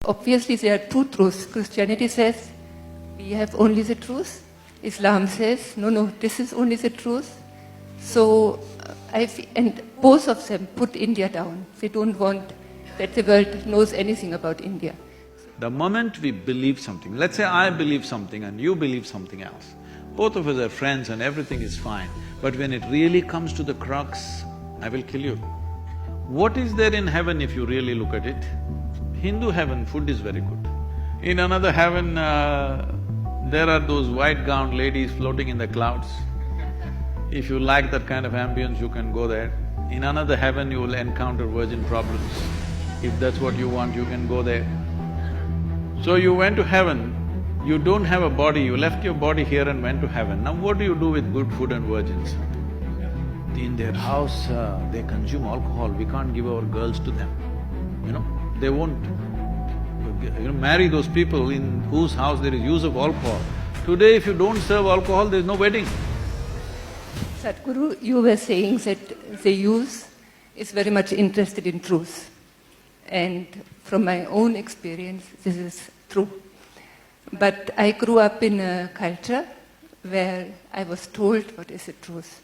Obviously, there are two truths. Christianity says we have only the truth. Islam says, no, this is only the truth. So, and both of them put India down. They don't want that the world knows anything about India. The moment we believe something, let's say I believe something and you believe something else, both of us are friends and everything is fine, but when it really comes to the crux, I will kill you. What is there in heaven if you really look at it? Hindu heaven, food is very good. In another heaven, there are those white-gowned ladies floating in the clouds. If you like that kind of ambience, you can go there. In another heaven, you will encounter virgin problems. If that's what you want, you can go there. So you went to heaven, you don't have a body, you left your body here and went to heaven. Now what do you do with good food and virgins? In their house, they consume alcohol, we can't give our girls to them, they won't marry those people in whose house there is use of alcohol. Today, if you don't serve alcohol, there's no wedding. Sadhguru, you were saying that the youth is very much interested in truth. And from my own experience, this is true. But I grew up in a culture where I was told what is the truth.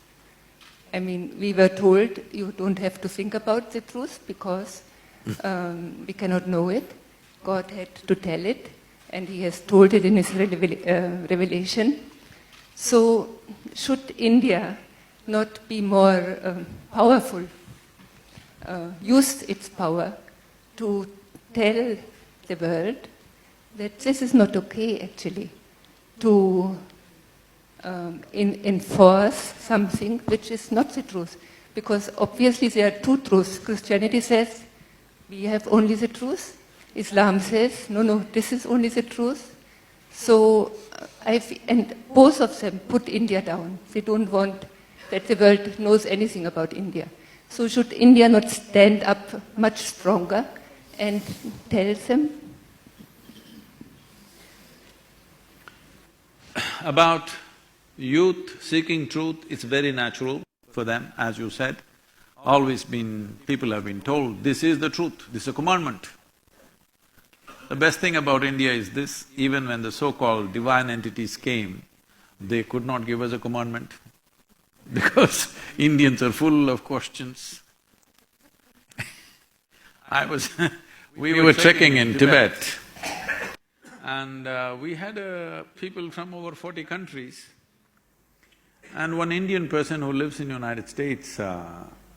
I mean, we were told you don't have to think about the truth because we cannot know it. God had to tell it, and He has told it in His revelation. So, should India not be more powerful, use its power to tell the world that this is not okay, actually, to enforce something which is not the truth? Because obviously there are two truths. Christianity says we have only the truth. Islam says, no, this is only the truth. So, and both of them put India down. They don't want that the world knows anything about India. So should India not stand up much stronger and tell them? About youth seeking truth, it's very natural for them, as you said. People have been told, this is the truth, this is a commandment. The best thing about India is this, even when the so-called divine entities came, they could not give us a commandment because Indians are full of questions. We were trekking in Tibet and we had people from over 40 countries, and one Indian person who lives in United States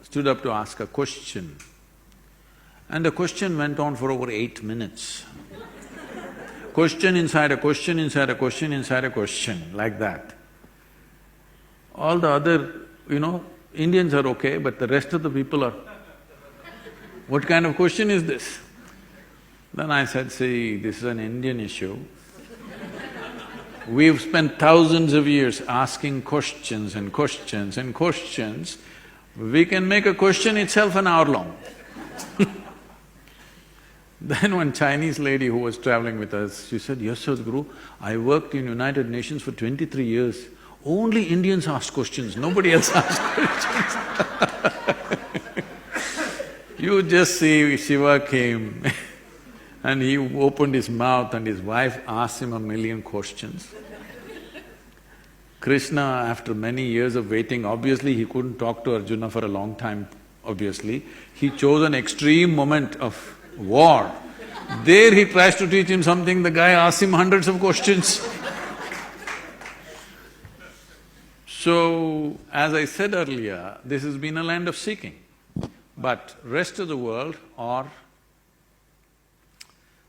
stood up to ask a question. And the question went on for over 8 minutes. Question inside a question, inside a question, inside a question, like that. All the other, Indians are okay, but the rest of the people are, what kind of question is this? Then I said, see, this is an Indian issue. We've spent thousands of years asking questions and questions and questions. We can make a question itself an hour long. Then one Chinese lady who was traveling with us, she said, yes, Sadhguru, I worked in United Nations for 23 years. Only Indians ask questions, nobody else asks questions. You just see, Shiva came and he opened his mouth and his wife asked him 1,000,000 questions. Krishna, after many years of waiting, obviously he couldn't talk to Arjuna for a long time, obviously. He chose an extreme moment of war. There he tries to teach him something, the guy asks him hundreds of questions. So, as I said earlier, this has been a land of seeking. But rest of the world, or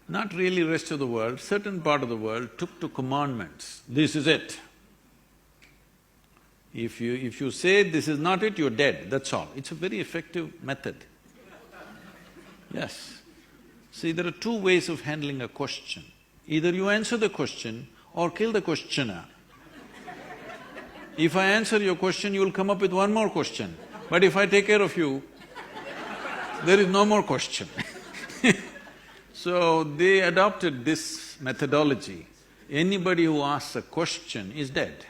not really rest of the world, certain part of the world took to commandments. This is it. If you say this is not it, you're dead, that's all. It's a very effective method. Yes. See, there are two ways of handling a question. Either you answer the question or kill the questioner. If I answer your question, you will come up with one more question. But if I take care of you, there is no more question. So they adopted this methodology. Anybody who asks a question is dead.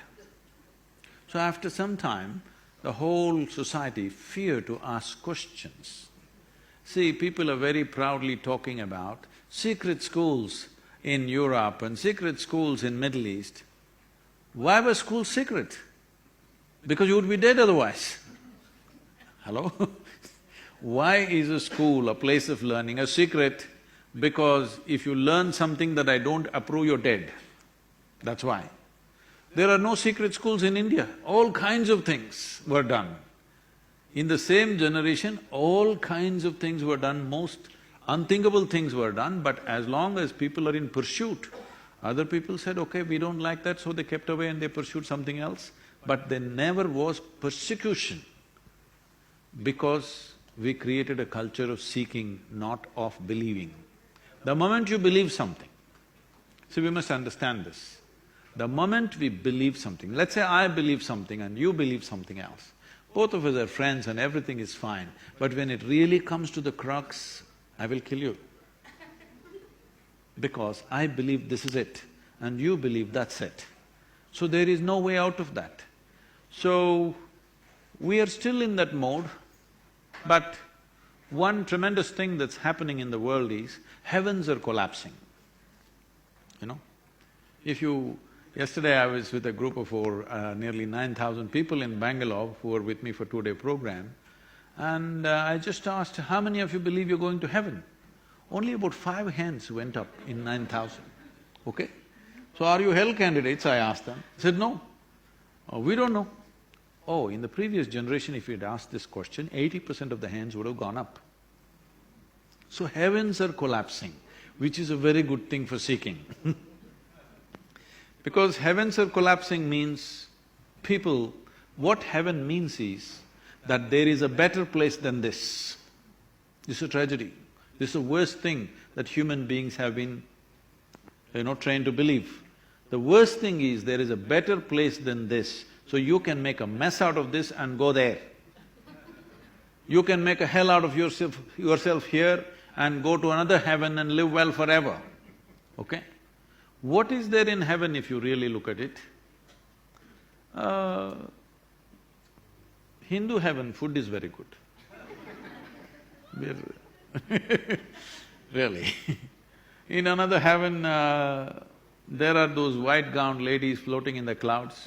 So after some time, the whole society feared to ask questions. See, people are very proudly talking about secret schools in Europe and secret schools in Middle East. Why were schools secret? Because you would be dead otherwise. Hello? Why is a school, a place of learning, a secret? Because if you learn something that I don't approve, you're dead. That's why. There are no secret schools in India. All kinds of things were done. In the same generation, all kinds of things were done, most unthinkable things were done, but as long as people are in pursuit, other people said, okay, we don't like that, so they kept away and they pursued something else. But there never was persecution because we created a culture of seeking, not of believing. The moment you believe something, see, we must understand this. The moment we believe something, let's say I believe something and you believe something else, both of us are friends and everything is fine, but when it really comes to the crux, I will kill you. Because I believe this is it and you believe that's it. So there is no way out of that. So, we are still in that mode, but one tremendous thing that's happening in the world is heavens are collapsing, you know. Yesterday I was with a group of nearly 9,000 people in Bangalore who were with me for 2-day program, and I just asked, how many of you believe you're going to heaven? Only about 5 hands went up in 9,000, okay? So, are you hell candidates, I asked them. They said, no. Oh, we don't know. Oh, in the previous generation, if you'd asked this question, 80% of the hands would have gone up. So heavens are collapsing, which is a very good thing for seeking. Because heavens are collapsing means people… what heaven means is that there is a better place than this. This is a tragedy. This is the worst thing that human beings have been, trained to believe. The worst thing is there is a better place than this. So you can make a mess out of this and go there. You can make a hell out of yourself here and go to another heaven and live well forever, okay? What is there in heaven if you really look at it? Hindu heaven, food is very good. Really. In another heaven, there are those white-gowned ladies floating in the clouds.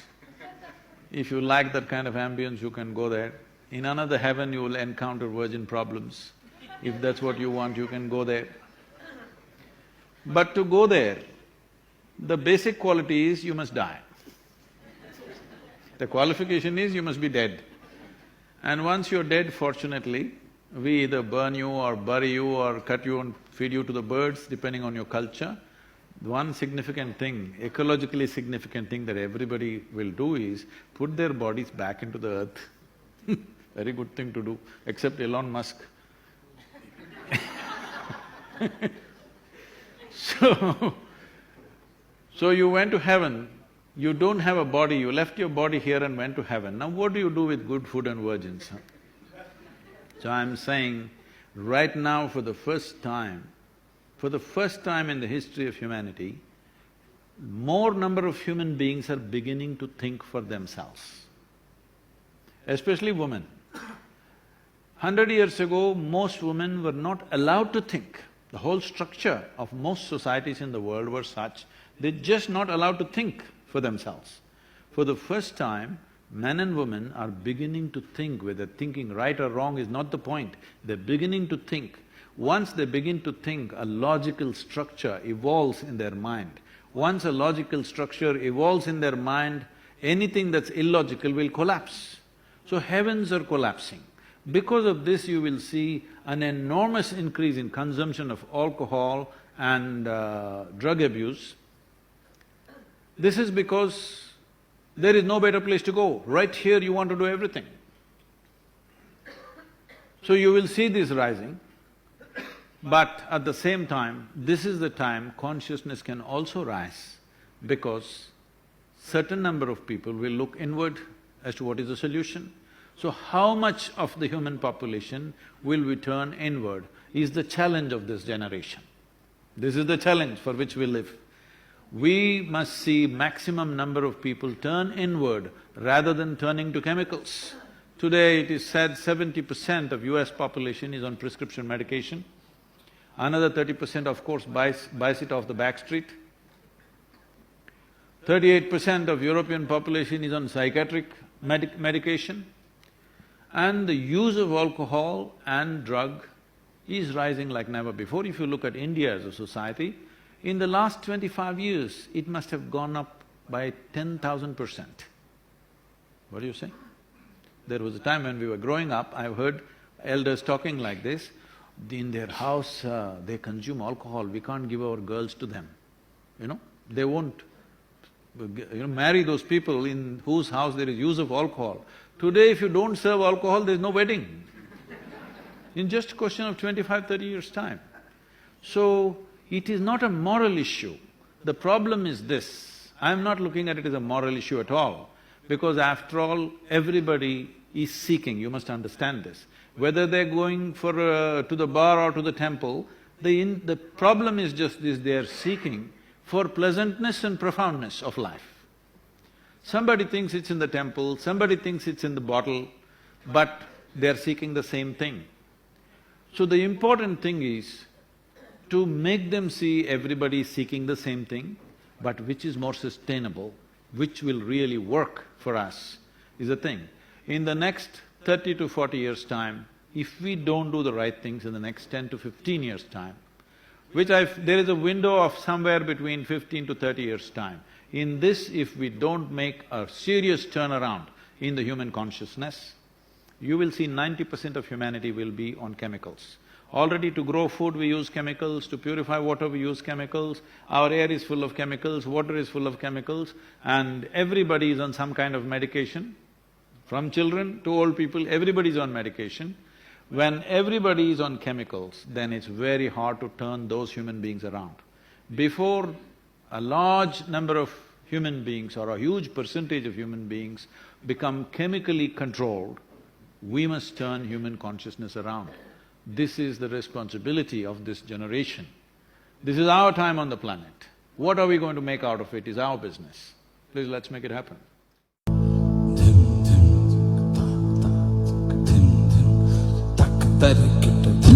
If you like that kind of ambience, you can go there. In another heaven, you will encounter virgin problems. If that's what you want, you can go there. But to go there, the basic quality is you must die. The qualification is you must be dead. And once you're dead, fortunately, we either burn you or bury you or cut you and feed you to the birds, depending on your culture. One significant thing, ecologically significant thing that everybody will do is put their bodies back into the earth. Very good thing to do, except Elon Musk. So you went to heaven, you don't have a body, you left your body here and went to heaven. Now what do you do with good food and virgins? So I'm saying, right now for the first time in the history of humanity, more number of human beings are beginning to think for themselves, especially women. 100 years ago, most women were not allowed to think. The whole structure of most societies in the world were such, they're just not allowed to think for themselves. For the first time, men and women are beginning to think. Whether thinking right or wrong is not the point, they're beginning to think. Once they begin to think, a logical structure evolves in their mind. Once a logical structure evolves in their mind, anything that's illogical will collapse. So heavens are collapsing. Because of this, you will see an enormous increase in consumption of alcohol and drug abuse. This is because there is no better place to go. Right here you want to do everything. So you will see this rising. But at the same time, this is the time consciousness can also rise, because certain number of people will look inward as to what is the solution. So how much of the human population will we turn inward is the challenge of this generation. This is the challenge for which we live. We must see maximum number of people turn inward rather than turning to chemicals, Today it is said 70% of US population is on prescription medication. Another 30% of course buys it off the back street. 38% of European population is on psychiatric medication. And the use of alcohol and drug is rising like never before. If you look at India as a society, in the last 25 years, it must have gone up by 10,000%. What do you say? There was a time when we were growing up, I've heard elders talking like this, in their house they consume alcohol, we can't give our girls to them, they won't marry those people in whose house there is use of alcohol. Today if you don't serve alcohol, there's no wedding. In just a question of 25, 30 years' time. So, it is not a moral issue. The problem is this, I'm not looking at it as a moral issue at all, because after all, everybody is seeking, you must understand this. Whether they're going to the bar or to the temple, the problem is just this, they're seeking for pleasantness and profoundness of life. Somebody thinks it's in the temple, somebody thinks it's in the bottle, but they're seeking the same thing. So the important thing is to make them see everybody is seeking the same thing, but which is more sustainable, which will really work for us, is the thing. In the next 30 to 40 years' time, if we don't do the right things in the next 10 to 15 years' time, there is a window of somewhere between 15 to 30 years' time. In this, if we don't make a serious turnaround in the human consciousness, you will see 90% of humanity will be on chemicals. Already to grow food we use chemicals, to purify water we use chemicals, our air is full of chemicals, water is full of chemicals, and everybody is on some kind of medication. From children to old people, everybody is on medication. When everybody is on chemicals, then it's very hard to turn those human beings around. Before a large number of human beings or a huge percentage of human beings become chemically controlled, we must turn human consciousness around. This is the responsibility of this generation. This is our time on the planet. What are we going to make out of it is our business. Please, let's make it happen. Tarikita